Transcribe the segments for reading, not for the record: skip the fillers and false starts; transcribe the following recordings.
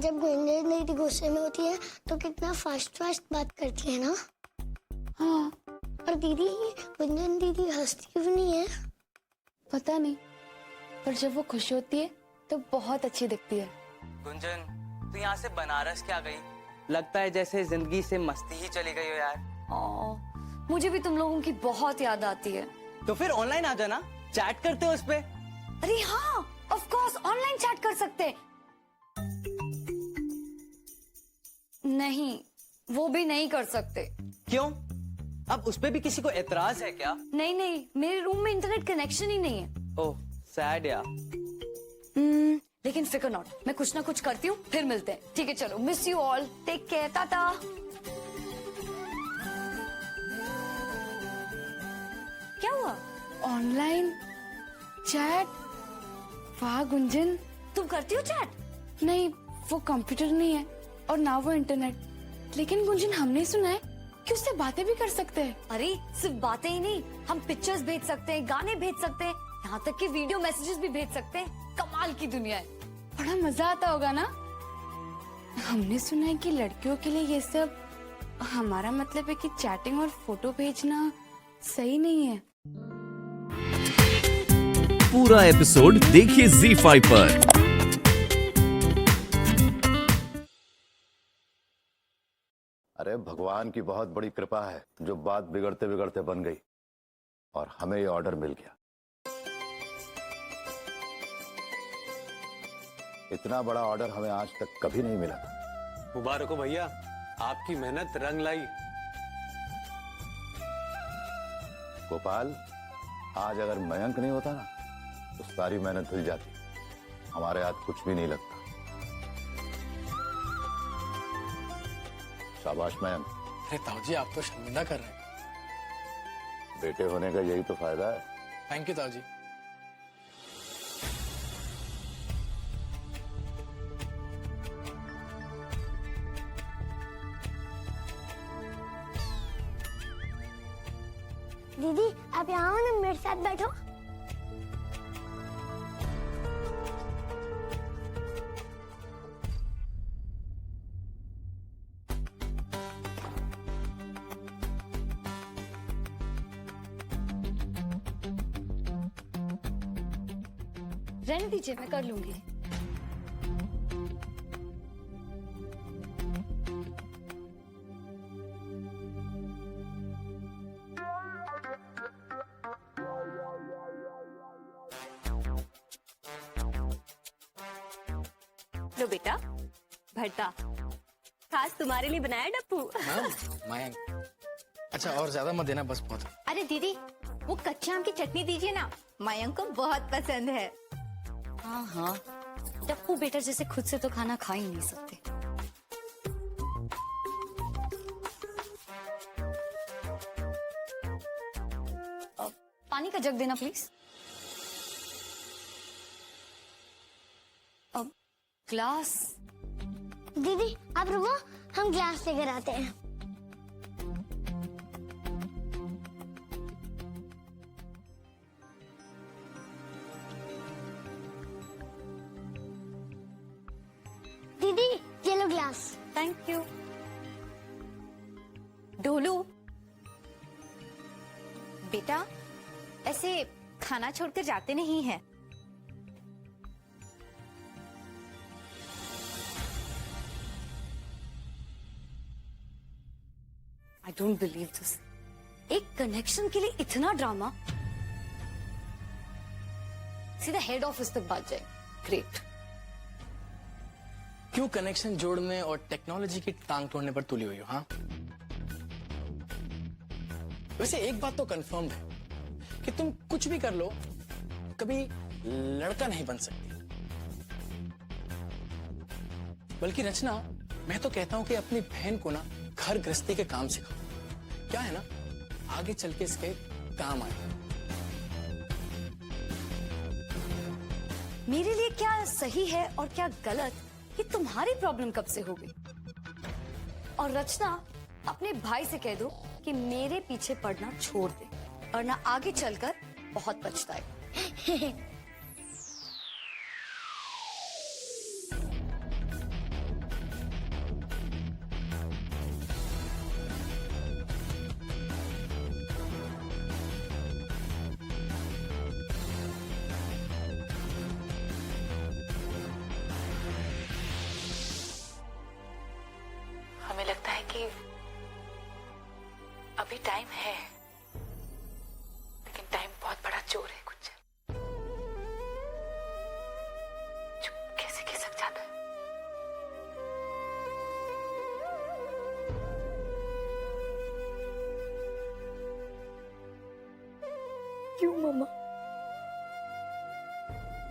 जब गुंजन दीदी गुस्से में होती है तो कितना फास्ट बात करती है ना। हाँ, और दीदी गुंजन दीदी हंसती क्यों नहीं है? पता नहीं, पर जब वो खुश होती है तो बहुत अच्छी दिखती है। गुंजन, तू यहाँ से बनारस क्या गई? लगता है जैसे जिंदगी से मस्ती ही चली गई हो यार। मुझे भी तुम लोगों की बहुत याद आती है। तो फिर ऑनलाइन आ जाना, चैट करते हो उस पे। अरे हाँ, ऑफ कोर्स ऑनलाइन चैट कर सकते हैं। नहीं, वो भी नहीं कर सकते। क्यों? अब उस पे भी किसी को एतराज है क्या? नहीं, मेरे रूम में इंटरनेट कनेक्शन ही नहीं है। ओह, सैड यार। लेकिन फिकर नॉट, मैं कुछ ना कुछ करती हूँ, फिर मिलते हैं। ठीक है, चलो, miss you all, take care, टाटा। क्या हुआ? Online chat? वाह गुंजन, तुम करती हो चैट? नहीं, वो कंप्यूटर नहीं है और ना वो इंटरनेट। लेकिन गुंजन, हमने सुना है कि उससे बातें भी कर सकते हैं। अरे सिर्फ बातें ही नहीं, हम पिक्चर्स भेज सकते हैं, गाने भेज सकते हैं, यहाँ तक कि वीडियो मैसेजेस भी भेज सकते हैं। कमाल की दुनिया है। बड़ा मजा आता होगा ना। हमने सुना है कि लड़कियों के लिए ये सब, हमारा मतलब है कि चैटिंग और फोटो भेजना सही नहीं है। पूरा एपिसोड देखिए ZEE5 पर। अरे भगवान की बहुत बड़ी कृपा है जो बात बिगड़ते बिगड़ते बन गई और हमें ये ऑर्डर मिल गया। इतना बड़ा ऑर्डर हमें आज तक कभी नहीं मिला था। मुबारक हो भैया, आपकी मेहनत रंग लाई। गोपाल, आज अगर मयंक नहीं होता ना तो सारी मेहनत धुल जाती। हमारे हाथ कुछ भी नहीं लगता। शाबाश मयंक। अरे ताऊजी, आप तो शर्मिंदा कर रहे हैं। बेटे होने का यही तो फायदा है। थैंक यू ताऊजी। दीदी आप यहाँ हो ना, मेरे साथ बैठो। रहने दीजिए, मैं कर लूंगी। लो बेटा, भट्टा खास तुम्हारे लिए बनाया डप्पू। मयंक, अच्छा और ज्यादा मत देना, बस बहुत। अरे दीदी, वो कच्चे आम की चटनी दीजिए ना, मयंक को बहुत पसंद है। हाँ, डप्पू बेटा जैसे खुद से तो खाना खा ही नहीं सकते। पानी का जग देना प्लीज। अब ग्लास। दीदी आप रुको, हम ग्लास लेकर आते हैं। दीदी ये लो ग्लास। Thank you. ढोलू बेटा, ऐसे खाना छोड़कर जाते नहीं है। I don't believe this. एक कनेक्शन के लिए इतना ड्रामा। सीधा हेड ऑफिस तक बात जाए। ग्रेट। क्यों कनेक्शन जोड़ने और टेक्नोलॉजी की टांग तोड़ने पर तुली हुई हो? हाँ, वैसे एक बात तो कंफर्म्ड है कि तुम कुछ भी कर लो, कभी लड़का नहीं बन सकती। बल्कि रचना, मैं तो कहता हूं कि अपनी बहन को ना घर गृहस्थी के काम सिखाओ। क्या है ना, आगे चल के इसके काम आए। मेरे लिए क्या सही है और क्या गलत, ये तुम्हारी प्रॉब्लम कब से हो गई? और रचना, अपने भाई से कह दो कि मेरे पीछे पड़ना छोड़ दे, और ना आगे चलकर बहुत पछताएगा। कि अभी टाइम है, लेकिन टाइम बहुत बड़ा चोर है कुछ। चुप कैसे खिसक जाता है। क्यों मम्मा,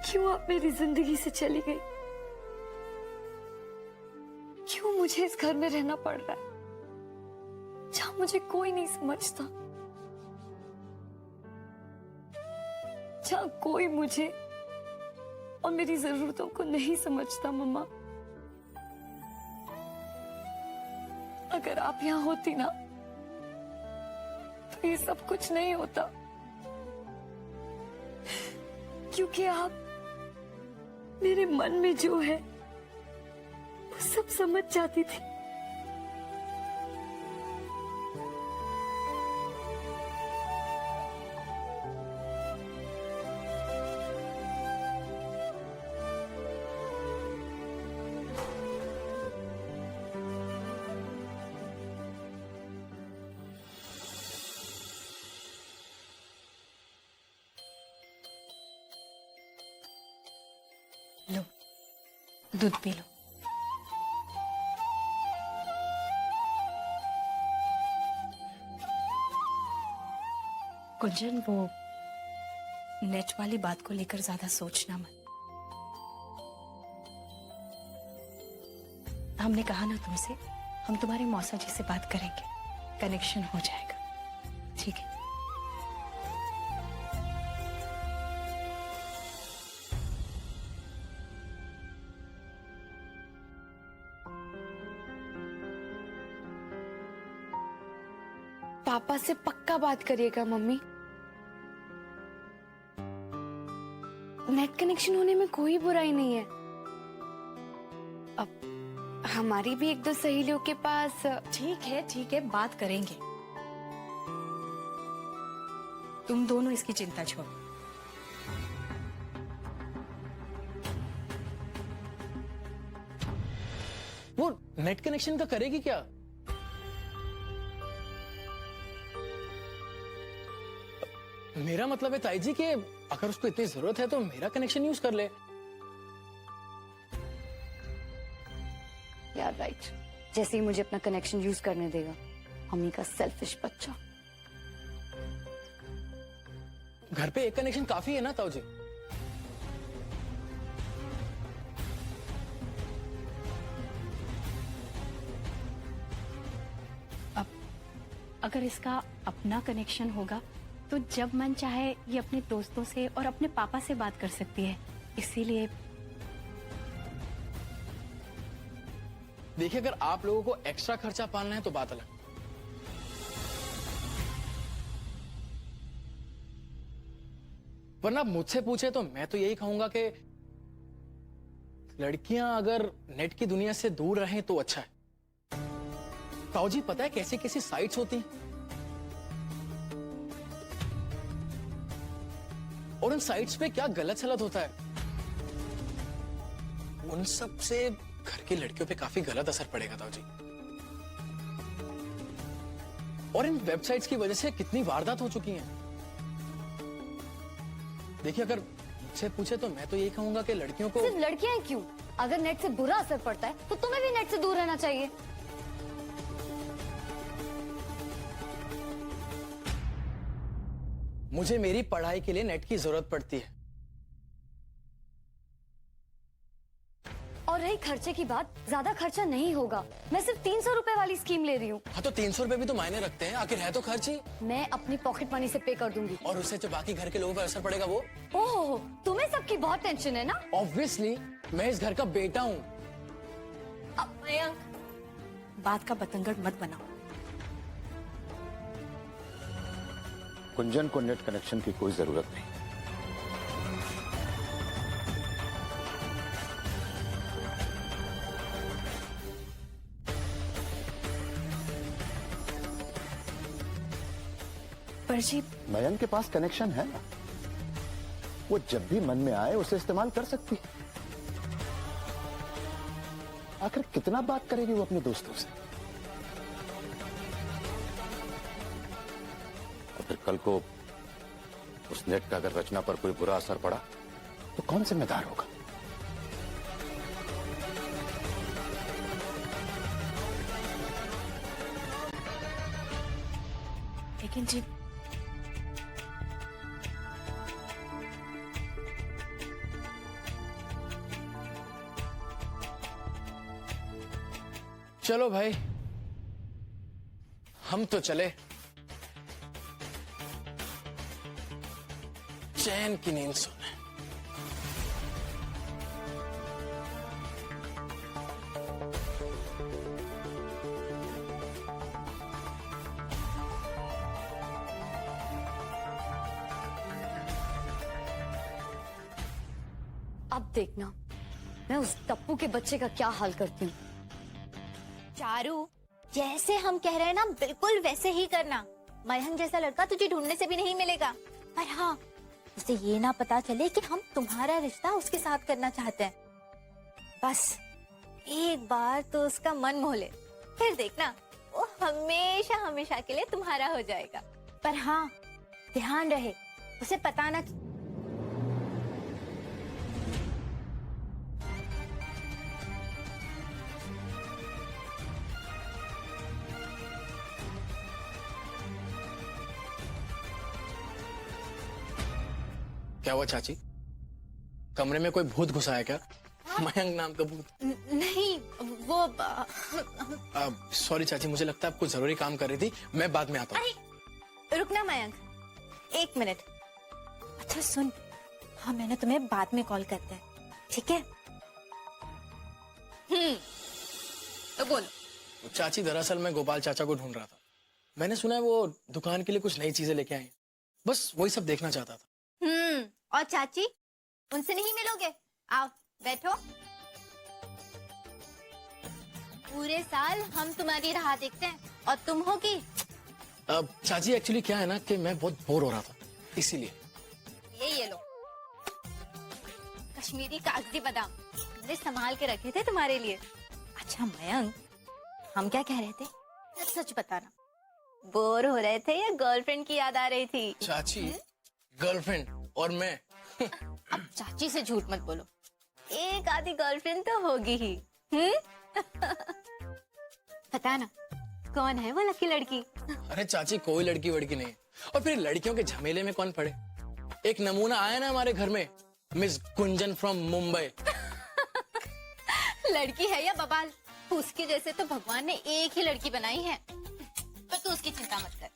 क्यों आप मेरी जिंदगी से चली गई? क्यों मुझे इस घर में रहना पड़ रहा है जहां मुझे कोई नहीं समझता, जहां कोई मुझे और मेरी जरूरतों को नहीं समझता? मम्मा, अगर आप यहां होती ना तो ये सब कुछ नहीं होता, क्योंकि आप मेरे मन में जो है वो सब समझ जाती थी। लो, दूध पी लो। कुंजन, वो नेट वाली बात को लेकर ज्यादा सोचना मत। हमने कहा ना तुमसे, हम तुम्हारे मौसा जी से बात करेंगे, कनेक्शन हो जाएगा, ठीक है? पापा से पक्का बात करिएगा मम्मी। नेट कनेक्शन होने में कोई बुराई नहीं है। अब हमारी भी एक दो सहेलियों के पास। ठीक है, बात करेंगे। तुम दोनों इसकी चिंता छोड़ो। वो नेट कनेक्शन का करेगी क्या? मेरा मतलब है ताई जी कि अगर उसको इतनी जरूरत है तो मेरा कनेक्शन यूज कर ले। यार राइट, जैसे ही मुझे अपना कनेक्शन यूज करने देगा, मम्मी का सेल्फिश बच्चा। घर पे एक कनेक्शन काफी है ना ताऊ जी? अगर इसका अपना कनेक्शन होगा तो जब मन चाहे ये अपने दोस्तों से और अपने पापा से बात कर सकती है। इसीलिए देखिए, अगर आप लोगों को एक्स्ट्रा खर्चा पालना है तो बात अलग, वरना मुझसे पूछे तो मैं तो यही कहूंगा कि लड़कियां अगर नेट की दुनिया से दूर रहें तो अच्छा है। ताऊ जी, पता है कैसी कैसी साइट्स होती हैं, और उन साइट्स पे क्या गलत सलत होता है, उन सब से घर की लड़कियों पे काफी गलत असर पड़ेगा ताऊ जी। और इन वेबसाइट्स की वजह से कितनी वारदात हो चुकी हैं। देखिए, अगर मुझसे पूछे तो मैं तो यही कहूंगा कि लड़कियों को। सिर्फ लड़कियां ही क्यों, अगर नेट से बुरा असर पड़ता है तो तुम्हें भी नेट से दूर रहना चाहिए। मुझे मेरी पढ़ाई के लिए नेट की जरूरत पड़ती है। और रही खर्चे की बात, ज्यादा खर्चा नहीं होगा। मैं सिर्फ 300 रुपए वाली स्कीम ले रही हूँ। हाँ, तो 300 रुपए भी तो मायने रखते हैं, आखिर है तो खर्च ही। मैं अपनी पॉकेट मनी से पे कर दूंगी। और उससे जो बाकी घर के लोगों पर असर पड़ेगा वो। ओह, तुम्हें सबकी बहुत टेंशन है ना? ऑब्वियसली, मैं इस घर का बेटा हूँ। बात का बतंगड़ मत बनाओ। कुंजन को नेट कनेक्शन की कोई जरूरत नहीं। पर जी, मयंक के पास कनेक्शन है ना, वो जब भी मन में आए उसे इस्तेमाल कर सकती है। आखिर कितना बात करेगी वो अपने दोस्तों से? फिर कल को उस नेट का अगर रचना पर कोई बुरा असर पड़ा तो कौन जिम्मेदार होगा? लेकिन जी चलो भाई, हम तो चले। चैन की नींद सोने। अब देखना मैं उस टप्पू के बच्चे का क्या हाल करती हूँ। चारू, जैसे हम कह रहे हैं ना बिल्कुल वैसे ही करना। मयंक जैसा लड़का तुझे ढूंढने से भी नहीं मिलेगा। पर हाँ, उसे ये ना पता चले कि हम तुम्हारा रिश्ता उसके साथ करना चाहते हैं। बस एक बार तो उसका मन मोह ले, फिर देखना वो हमेशा हमेशा के लिए तुम्हारा हो जाएगा। पर हाँ, ध्यान रहे उसे पता ना। क्या हुआ चाची? कमरे में कोई भूत घुसा है क्या? मयंक नाम का भूत? नहीं, वो सॉरी चाची, मुझे लगता है आप कुछ जरूरी काम कर रही थी। मैं बाद में आता हूँ। अरे रुकना मयंक, 1 मिनट। अच्छा सुन, हाँ मैंने तुम्हें बाद में कॉल करते हैं, ठीक है? तो बोलो। चाची, दरअसल मैं गोपाल चाचा को ढूंढ रहा था। मैंने सुना है वो दुकान के लिए कुछ नई चीजें लेके आए हैं। बस वही सब देखना चाहता था। और चाची, उनसे नहीं मिलोगे? आओ बैठो। पूरे साल हम तुम्हारी राह देखते हैं और तुम हो कि चाची एक्चुअली क्या है ना कि मैं बहुत बोर हो रहा था, इसीलिए। ये लो कश्मीरी कागजी बादाम, मैंने संभाल के रखे थे तुम्हारे लिए। अच्छा मयंक, हम क्या कह रहे थे? सच बताना, बोर हो रहे थे या गर्लफ्रेंड की याद आ रही थी? चाची, गर्लफ्रेंड और मैं। अब चाची से झूठ मत बोलो, एक आधी गर्लफ्रेंड तो होगी ही। पता ना कौन है वो लकी लड़की? अरे चाची, कोई लड़की वड़की नहीं है। और फिर लड़कियों के झमेले में कौन पड़े? एक नमूना आया ना हमारे घर में, मिस गुंजन फ्रॉम मुंबई। लड़की है या बबाल, उसके जैसे तो भगवान ने एक ही लड़की बनाई है। पर तू उसकी चिंता मत कर,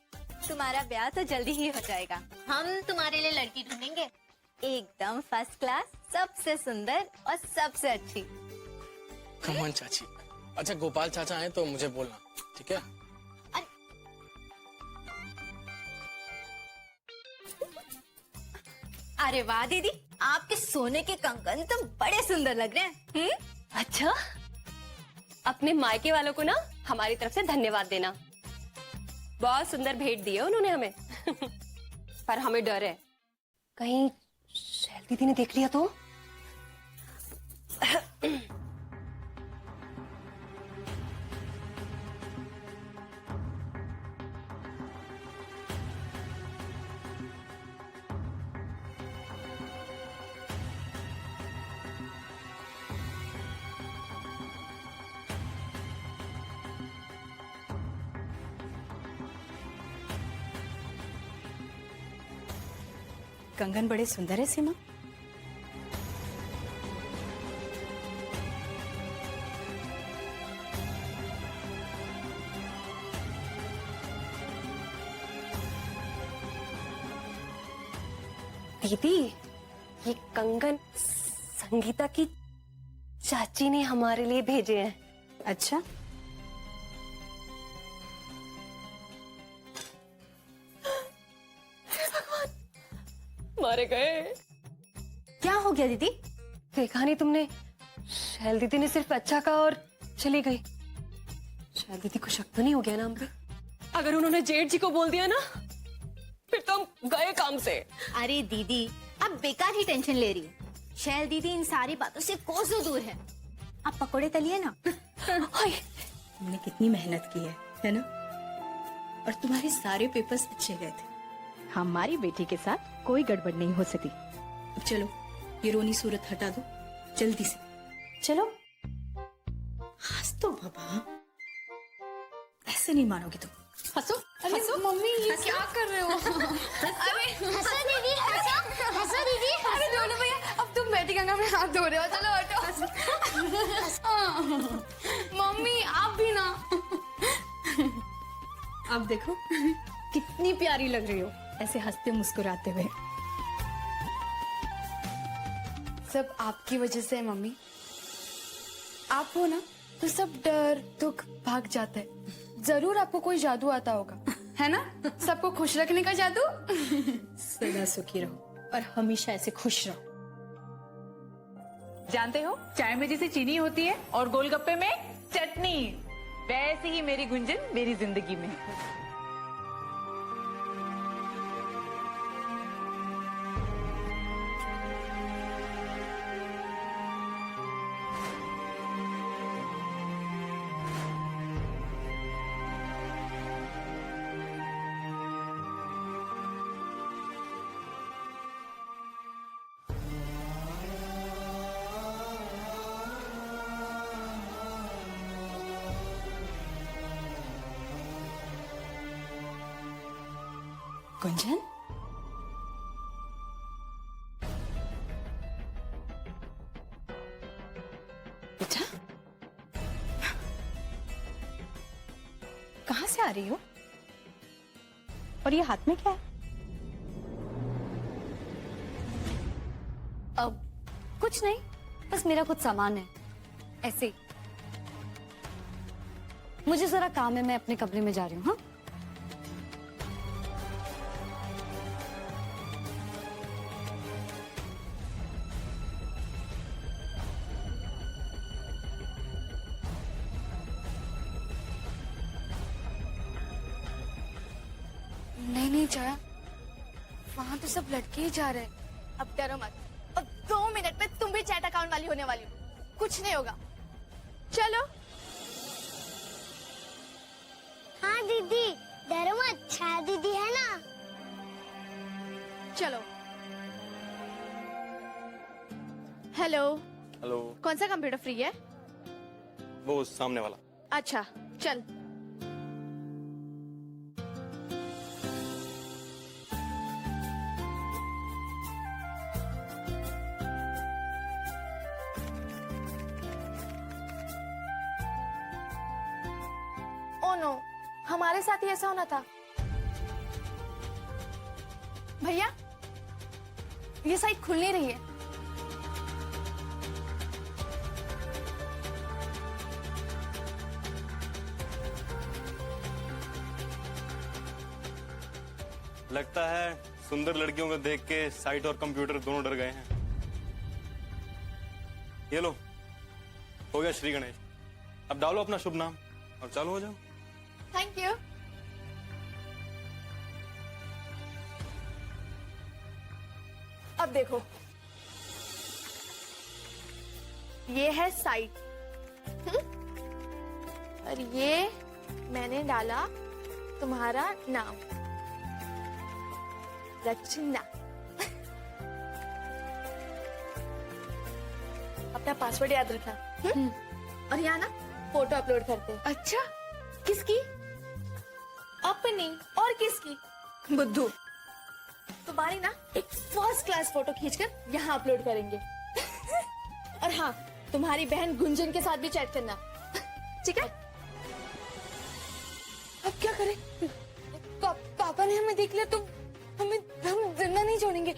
तुम्हारा ब्याह तो जल्दी ही हो जाएगा। हम तुम्हारे लिए लड़की ढूंढेंगे, एकदम फर्स्ट क्लास, सबसे सुंदर और सबसे अच्छी। कम ऑन चाची। अच्छा, गोपाल चाचा आए तो मुझे बोलना, ठीक है? अरे वाह दीदी, आपके सोने के कंगन तो बड़े सुंदर लग रहे हैं। अच्छा, अपने मायके वालों को ना हमारी तरफ से धन्यवाद देना। बहुत सुंदर भेंट दी है उन्होंने हमें। पर हमें डर है, कहीं शैल दीदी ने देख लिया तो। कंगन बड़े सुंदर है सीमा। दीदी, ये कंगन संगीता की चाची ने हमारे लिए भेजे हैं। अच्छा, मारे गए। क्या हो गया दीदी? देखा नहीं तुमने? शैल दीदी ने सिर्फ अच्छा कहा और चली गई। शैल दीदी को शक तो नहीं हो गया ना हम पे? अगर उन्होंने जेठ जी को बोल दिया ना, फिर तो हम गए काम से। अरे दीदी, अब बेकार ही टेंशन ले रही है। शैल दीदी इन सारी बातों से कोसों दूर है। आप पकोड़े तलिए ना। तुमने कितनी मेहनत की है ना? और तुम्हारे सारे पेपर्स अच्छे गए थे। हमारी बेटी के साथ कोई गड़बड़ नहीं हो सकती। अब चलो ये रोनी सूरत हटा दो जल्दी से। चलो हंस तो बाबा, ऐसे नहीं मानोगे तुम। हंसो हंसो। मम्मी ये क्या कर रहे हो? अरे हंसो दीदी, हंसो, हंसो दीदी, अरे दोनों भैया, अब तुम बेटी गंगा में हाथ धो रहे हो, चलो हटो। मम्मी आप भी ना। अब देखो कितनी प्यारी लग रही हो ऐसे हंसते मुस्कुराते हुए। सब आपकी वजह से है मम्मी। आप हो ना तो सब डर दुख भाग जाता है। जरूर आपको कोई जादू आता होगा, है ना? सबको खुश रखने का जादू। सदा सुखी रहो और हमेशा ऐसे खुश रहो। जानते हो चाय में जैसे चीनी होती है और गोलगप्पे में चटनी, वैसे ही मेरी गुंजन मेरी जिंदगी में। गुंजन, बेटा कहाँ से आ रही हो? और ये हाथ में क्या है? अब कुछ नहीं, बस मेरा कुछ सामान है ऐसे ही। मुझे जरा काम है, मैं अपने कमरे में जा रही हूँ। हाँ नहीं जाया, वहाँ तो सब लड़के ही जा रहे हैं। अब डरो मत, अब 2 मिनट में तुम भी चैट अकाउंट वाली होने वाली हो। कुछ नहीं होगा, चलो। हाँ दीदी, डरो मत, छाया दीदी है ना। चलो। हेलो। हेलो। कौन सा कंप्यूटर फ्री है? वो सामने वाला। अच्छा चल। ओ नो, हमारे साथ ही ऐसा होना था। भैया ये साइट खुल नहीं रही है। लगता है सुंदर लड़कियों को देख के साइट और कंप्यूटर दोनों डर गए हैं। ये लो, हो गया श्री गणेश। अब डालो अपना शुभ नाम और चालू हो जाओ। Thank you. अब देखो, ये है साइट और ये मैंने डाला तुम्हारा नाम, रचना। अपना पासवर्ड याद रखना। और यहाँ ना फोटो अपलोड करते हैं। अच्छा, किसकी? अपनी। और किसकी? बुद्धू। तुम्हारी ना एक फर्स्ट क्लास फोटो खींचकर यहाँ अपलोड करेंगे। और हाँ, तुम्हारी बहन गुंजन के साथ भी चैट करना, ठीक है? अब क्या करें? पापा ने हमें देख लिया तो हम जिंदा नहीं छोड़ेंगे।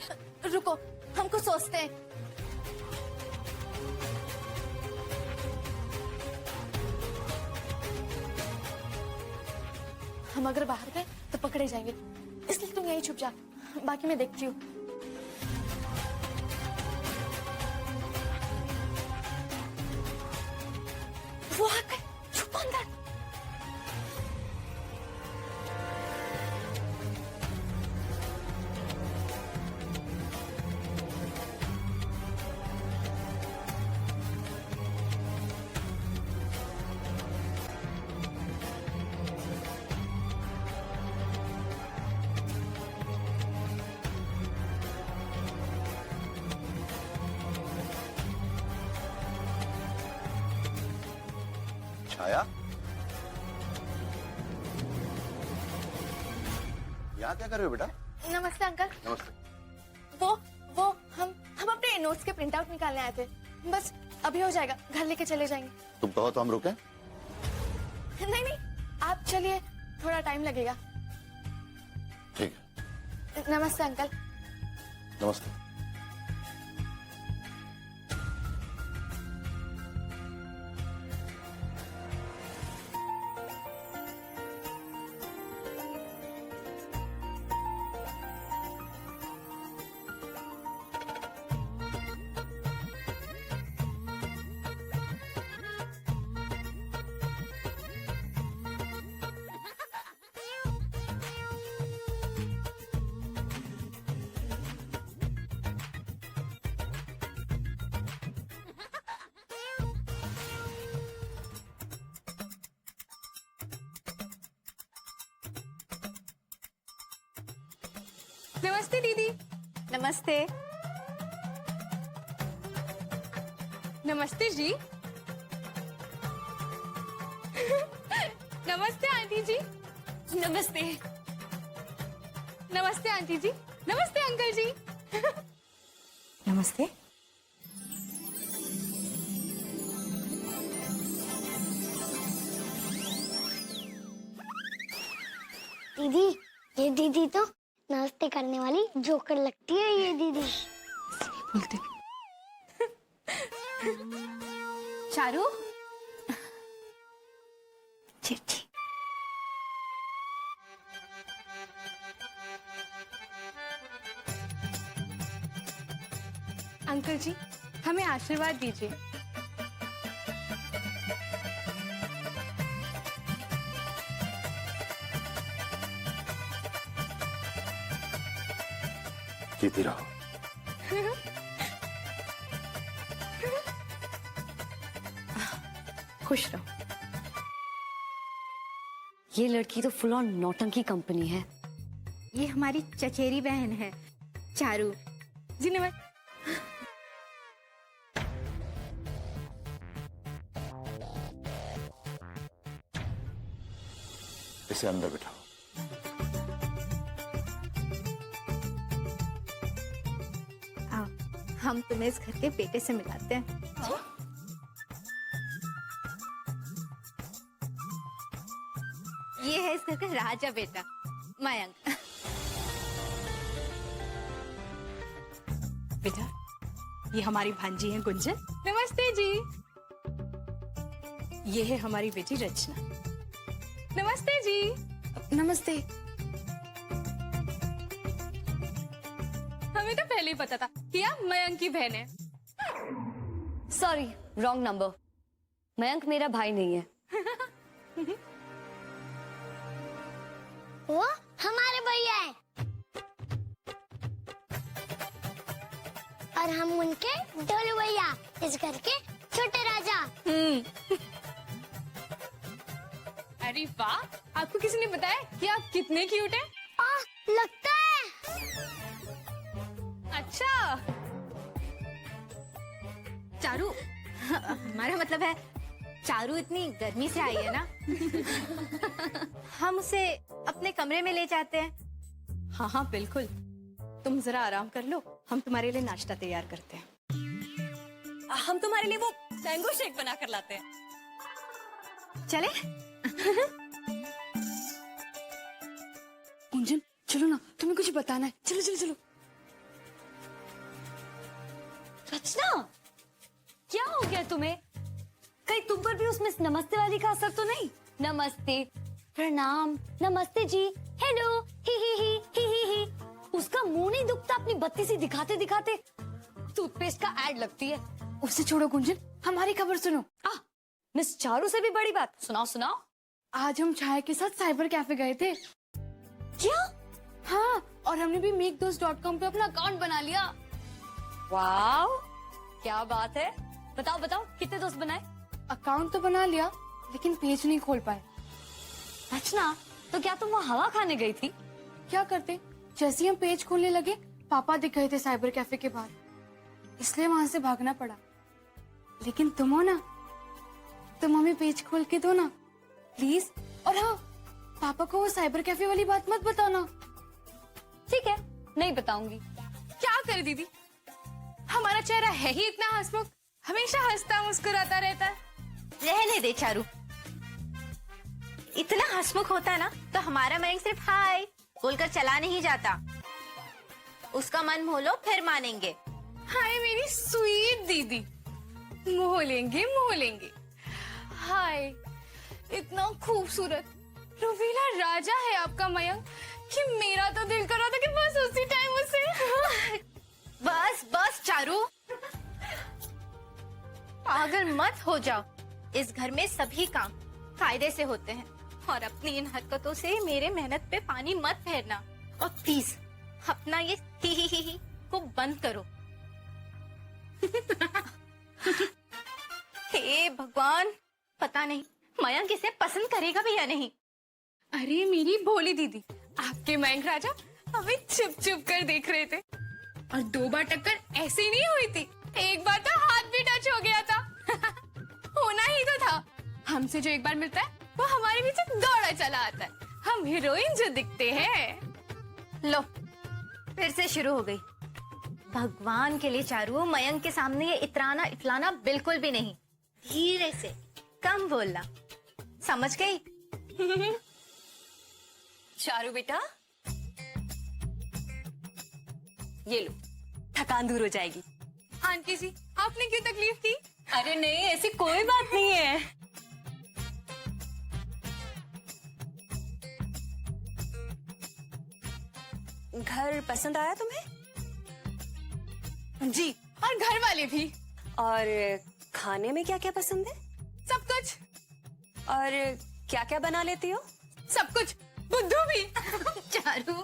रुको, हमको सोचते हैं। हम अगर बाहर गए तो पकड़े जाएंगे, इसलिए तुम यहीं छुप जा, बाकी मैं देखती हूँ। वो आ गए, छुपो अंदर। छाया, यहाँ क्या कर रहे हो बेटा? नमस्ते अंकल। नमस्ते। वो हम अपने नोट्स के प्रिंट आउट निकालने आए थे। बस अभी हो जाएगा, घर लेके चले जाएंगे। तुम कहो तो हम रुके? नहीं, आप चलिए, थोड़ा टाइम लगेगा। ठीक है। नमस्ते अंकल। नमस्ते। नमस्ते दीदी। नमस्ते। नमस्ते जी। नमस्ते आंटी जी। नमस्ते। नमस्ते आंटी जी। नमस्ते अंकल जी। नमस्ते। दीदी, ये दीदी तो नाश्ते करने वाली जोकर लगती है। ये दीदी बोलते चारू। चिट्ठी। अंकल जी, हमें आशीर्वाद दीजिए। जीती रहो। खुश रहो। ये लड़की तो फुल ऑन नौटंकी कंपनी है। ये हमारी चचेरी बहन है, चारू। जी नमस्ते। इसे अंदर बिठाओ। आओ, हम तुम्हें इस घर के बेटे से मिलाते हैं। ये है इस घर का राजा बेटा, मयंक। बेटा, ये हमारी भांजी है गुंजन। नमस्ते जी। ये है हमारी बेटी रचना। नमस्ते जी। नमस्ते। हमें तो पहले ही पता था कि आप मयंक की बहन है। Sorry, wrong number. मयंक मेरा भाई नहीं है। वो हमारे भैया है और हम उनके डोलू भैया, इस घर के छोटे राजा। अरे वाह, आपको किसी ने बताया कि आप कितने क्यूट हैं? लगता है। अच्छा। चारू, हमारा मतलब है चारू इतनी गर्मी से आई है ना, हम उसे अपने कमरे में ले जाते हैं। हाँ हाँ बिल्कुल, तुम जरा आराम कर लो, हम तुम्हारे लिए नाश्ता तैयार करते हैं। हम तुम्हारे लिए वो मैंगो शेक बना कर लाते हैं। चले? गुंजन चलो ना, तुम्हें कुछ बताना है। चलो चलो चलो। रचना, क्या हो गया तुम्हें? कहीं तुम पर भी उस मिस नमस्ते वाली का असर तो नहीं? नमस्ते, प्रणाम, नमस्ते जी, हेलो, ही। उसका मुंह नहीं दुखता अपनी बत्ती सी दिखाते दिखाते? टूथपेस्ट का ऐड लगती है। उससे छोड़ो गुंजन, हमारी खबर सुनो। मिस चारू से भी बड़ी बात, सुनाओ सुनाओ। आज हम छाया के साथ साइबर कैफे गए थे। क्या? हाँ, और हमने भी मेकदोस्त.com पे अपना अकाउंट बना लिया। वाव, क्या बात है। बताओ बताओ, कितने दोस्त बनाए? अकाउंट तो बना लिया, लेकिन पेज नहीं खोल पाए। रचना, तो क्या तुम वहाँ हवा खाने गई थी? क्या करते, जैसे ही हम पेज खोलने लगे पापा दिख गए थे साइबर कैफे के बाहर, इसलिए वहां से भागना पड़ा। लेकिन तुम हो ना, तो मम्मी पेज खोल के दो ना प्लीज। और हाँ, पापा को वो साइबर कैफे वाली बात मत बताना। ठीक है, नहीं बताऊंगी। क्या करे दीदी, हमारा चेहरा है ही इतना हंसमुख, हमेशा हंसता मुस्कुराता रहता है। रहने दे चारू, इतना हंसमुख होता है ना तो हमारा मयंक सिर्फ हाय बोलकर चला नहीं जाता। उसका मन मोलो फिर मानेंगे। हाय मेरी स्वीट दीदी, मोह लेंगे मोह लेंगे। हाय, इतना खूबसूरत रोवीला राजा है आपका मयंक कि मेरा तो दिल कर रहा था कि बस उसी टाइम उसे बस बस चारू, पागल मत हो जाओ। इस घर में सभी काम कायदे से होते हैं और अपनी इन हरकतों से मेरे मेहनत पे पानी मत फेरना। और प्लीज अपना ये ही को बंद करो। हे भगवान, पता नहीं मयंक इसे पसंद करेगा भी या नहीं। अरे मेरी भोली दीदी, आपके मयंक राजा हमें चुप चुप कर देख रहे थे और 2 बार टक्कर ऐसे ही नहीं हुई थी, एक बार तो हाथ भी टच हो गया था। होना ही तो था, हमसे जो एक बार मिलता है वो हमारे पीछे दौड़ा चला आता है। हम हीरोइन जो दिखते हैं। लो फिर से शुरू हो गई। भगवान के लिए चारू, मयंक के सामने ये इतराना इतलाना बिल्कुल भी नहीं। धीरे से, कम बोलना, समझ गई? चारू बेटा, ये लो, थकान दूर हो जाएगी। आंटी जी, आपने क्यों तकलीफ की? अरे नहीं, ऐसी कोई बात नहीं है। घर पसंद आया तुम्हें? जी, और घर वाले भी। और खाने में क्या क्या पसंद है? सब कुछ। और क्या क्या बना लेती हो? सब कुछ, बुद्धू भी। चारू,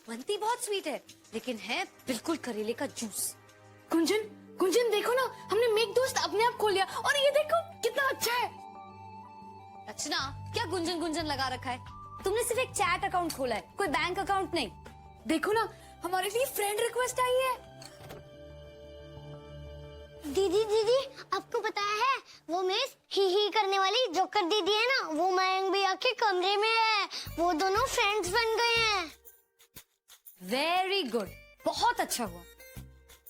बनती बहुत स्वीट है लेकिन है बिल्कुल करेले का जूस। गुंजन, गुंजन देखो ना, हमने मेक दोस्त अपने आप खोल लिया और ये देखो कितना अच्छा है। रचना, क्या गुंजन गुंजन लगा रखा है? तुमने सिर्फ एक चैट अकाउंट खोला है, कोई बैंक अकाउंट नहीं। देखो ना, हमारे लिए फ्रेंड रिक्वेस्ट आई है। दीदी दीदी, आपको पता है वो मिस ही करने वाली जोकर दीदी है ना, वो मयंक भैया के कमरे में है। वो दोनों फ्रेंड्स बन गए हैं। वेरी गुड, बहुत अच्छा हुआ।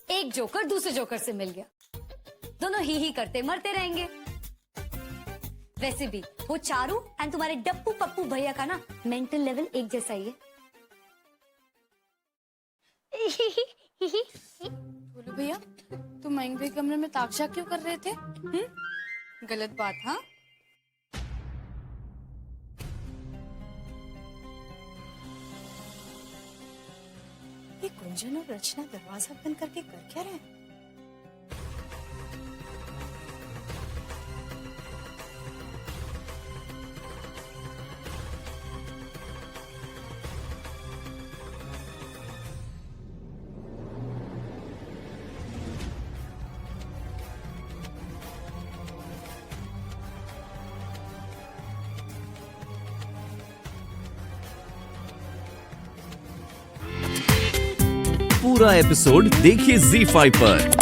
एक जोकर दूसरे जोकर से मिल गया, दोनों ही करते मरते रहेंगे। वैसे भी वो चारू एंड तुम्हारे डप्पू पप्पू भैया का ना मेंटल लेवल एक जैसा ही है। बोलो भैया, तुम मयंक भाई कमरे में ताकशा क्यों कर रहे थे? गलत बात। हाँ, ये गुंजन और रचना दरवाजा बंद करके कर क्या रहे हैं? पूरा एपिसोड देखिए ZEE5 पर।